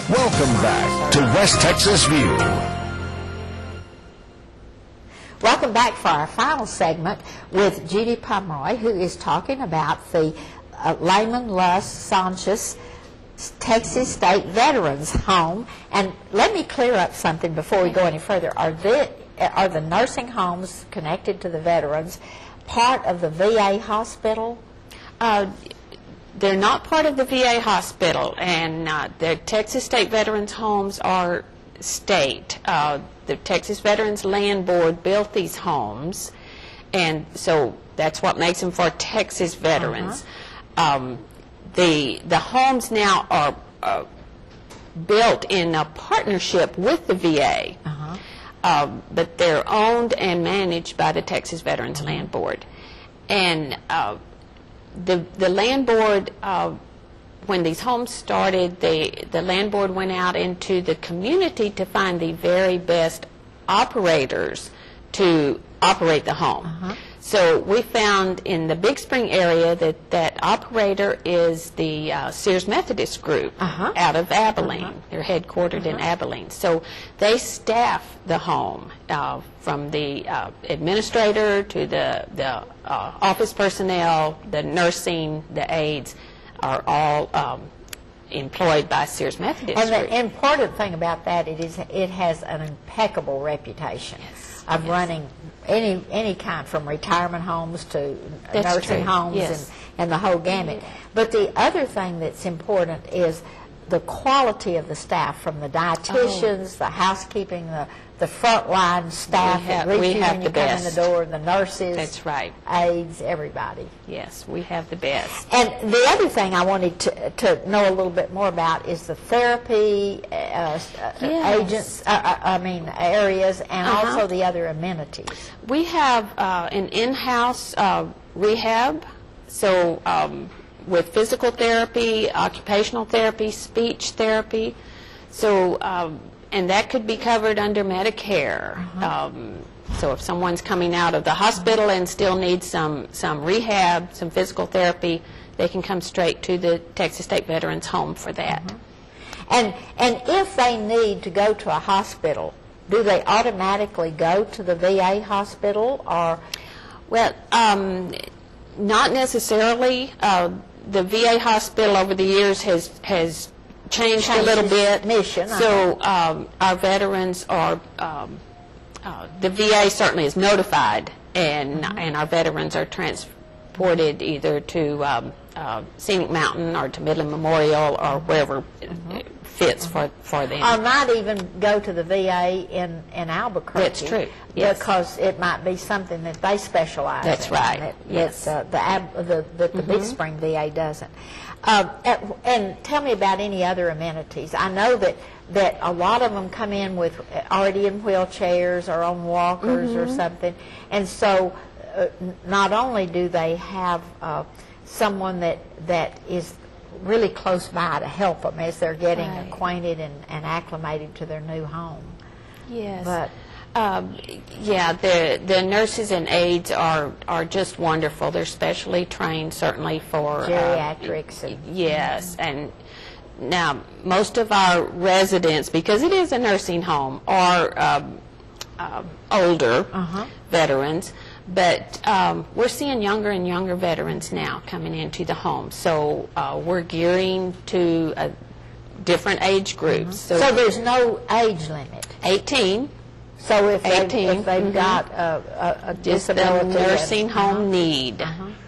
Welcome back to West Texas View. Welcome back for our final segment with Judy Pomeroy, who is talking about the Lehman Luss Sanchez Texas State Veterans Home. And let me clear up something before we go any further. Are the nursing homes connected to the veterans part of the VA hospital? They're not part of the VA hospital, and the Texas State Veterans Homes are state. The Texas Veterans Land Board built these homes, and so that's what makes them for Texas veterans. The homes now are built in a partnership with the VA, but they're owned and managed by the Texas Veterans Land Board. And the land board, when these homes started, the land board went out into the community to find the very best operators to operate the home. So we found in the Big Spring area that operator is the Sears Methodist Group out of Abilene. They're headquartered in Abilene. So they staff the home from the administrator to the office personnel, the nursing, the aides are all employed by Sears Methodist Group. And the important thing about that it has an impeccable reputation of running any kind, from retirement homes to nursing homes and the whole gamut. But the other thing that's important is the quality of the staff, from the dietitians, the housekeeping, the frontline staff that greet you when you come in the door, the nurses, that's right, aides, everybody. Yes, we have the best. And the other thing I wanted to know a little bit more about is the therapy agents, areas, and also the other amenities. We have an in-house rehab, so with physical therapy, occupational therapy, speech therapy, so and that could be covered under Medicare. So if someone's coming out of the hospital and still needs some rehab, some physical therapy, they can come straight to the Texas State Veterans Home for that. And if they need to go to a hospital, do they automatically go to the VA hospital, or? Well, not necessarily. The VA hospital over the years has changed a little bit. Mission. So our veterans are, the VA certainly is notified, and our veterans are transported either to Scenic Mountain or to Midland Memorial or wherever it fits for them. Or might even go to the VA in Albuquerque. That's true. Yes. Because it might be something that they specialize in. That's right. That the Big Spring VA doesn't. And tell me about any other amenities. I know that a lot of them come in with already in wheelchairs or on walkers or something, and so not only do they have someone that is really close by to help them as they're getting acquainted and acclimated to their new home. Yes. But the nurses and aides are just wonderful. They're specially trained, certainly for geriatrics. Yes, and now most of our residents, because it is a nursing home, are older veterans. But we're seeing younger and younger veterans now coming into the home. So we're gearing to different age groups. So there's no age limit? 18. So if they've got a disability, the nursing home need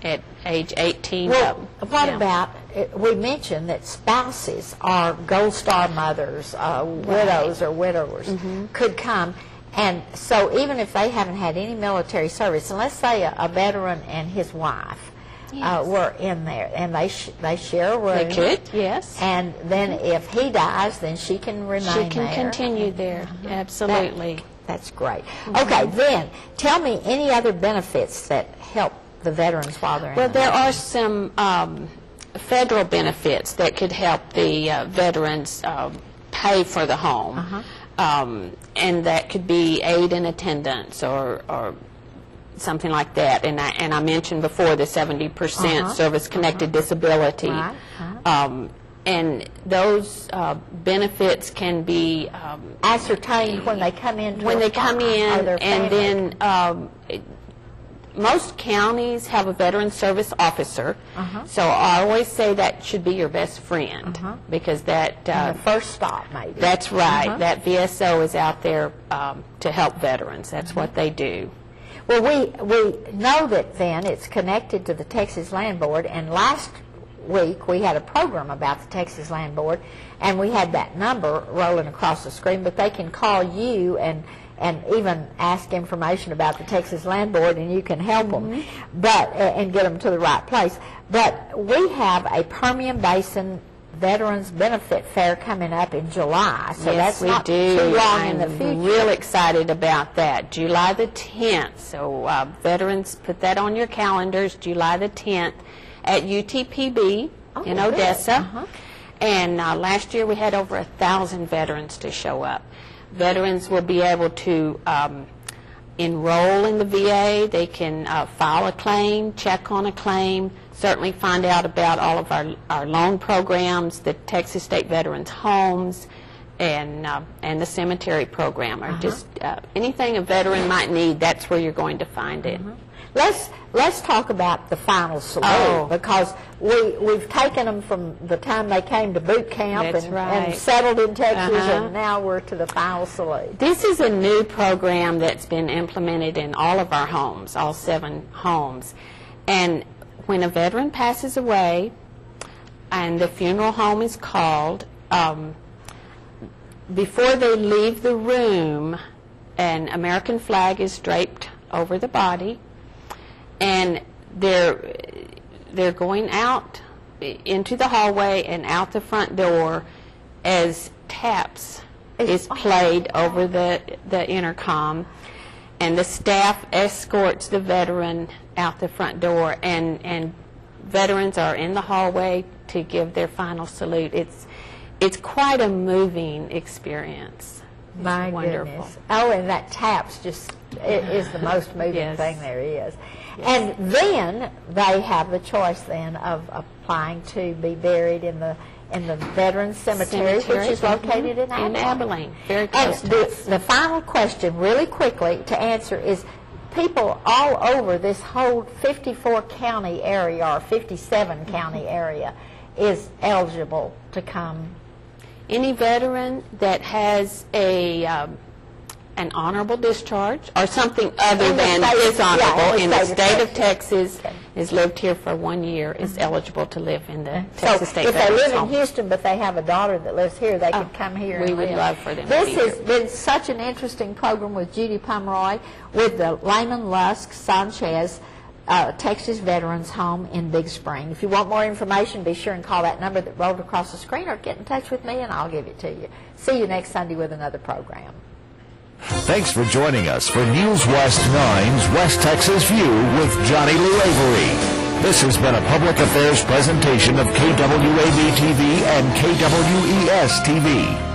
at age 18 up. What about, we mentioned that spouses or Gold Star mothers, widows or widowers could come. And so even if they haven't had any military service, and let's say a veteran and his wife were in there, and they share a room. They could, yes. And then if he dies, then she can remain there. She can continue there, absolutely. That's great. Okay, then tell me any other benefits that help the veterans while they're in Well, there are some federal benefits that could help the veterans pay for the home. And that could be aid in attendance or something like that. And I mentioned before the 70% service-connected disability. and those benefits can be ascertained when they come in. When they come in, and then most counties have a veteran service officer, so I always say that should be your best friend, because that the first stop, maybe. That's right. That VSO is out there to help veterans. That's what they do. Well, we know that then it's connected to the Texas Land Board, and last week we had a program about the Texas Land Board, and we had that number rolling across the screen, but they can call you and even ask information about the Texas Land Board, and you can help them, and get them to the right place. But we have a Permian Basin Veterans Benefit Fair coming up in July, so yes, that's not too long in the future. I'm real excited about that. July the 10th, so veterans, put that on your calendars, July the 10th at UTPB in Odessa. And last year we had over 1,000 veterans to show up. Veterans will be able to enroll in the VA. They can file a claim, check on a claim, certainly find out about all of our loan programs, the Texas State Veterans Homes, and the cemetery program, or just anything a veteran might need. That's where you're going to find it. Let's talk about the final salute, because we've taken them from the time they came to boot camp and settled in Texas, and now we're to the final salute. This is a new program that's been implemented in all of our homes, all 7 homes. And when a veteran passes away and the funeral home is called, before they leave the room, an American flag is draped over the body, and they're going out into the hallway and out the front door as taps is played over the intercom, and the staff escorts the veteran out the front door, and veterans are in the hallway to give their final salute. It's quite a moving experience. My goodness. Oh, and that taps just is the most moving thing there is. And then they have the choice then of applying to be buried in the Veterans Cemetery, which is located in Abilene. Abilene, very close and to us. The final question, really quickly, to answer is, people all over this whole 54-county area, or 57-county area, is eligible to come. Any veteran that has an honorable discharge, or something other than dishonorable, in the state of Texas, has lived here for 1 year, is eligible to live in the Texas State Veterans Home. If they live in Houston but they have a daughter that lives here, they can come here. We would love for them to be here. This has been such an interesting program with Judy Pomeroy with the Layman Lusk Sanchez Texas Veterans Home in Big Spring. If you want more information, be sure and call that number that rolled across the screen, or get in touch with me and I'll give it to you. See you next Sunday with another program. Thanks for joining us for News West 9's West Texas View with Johnny Lee Avery. This has been a public affairs presentation of KWAB-TV and KWES-TV.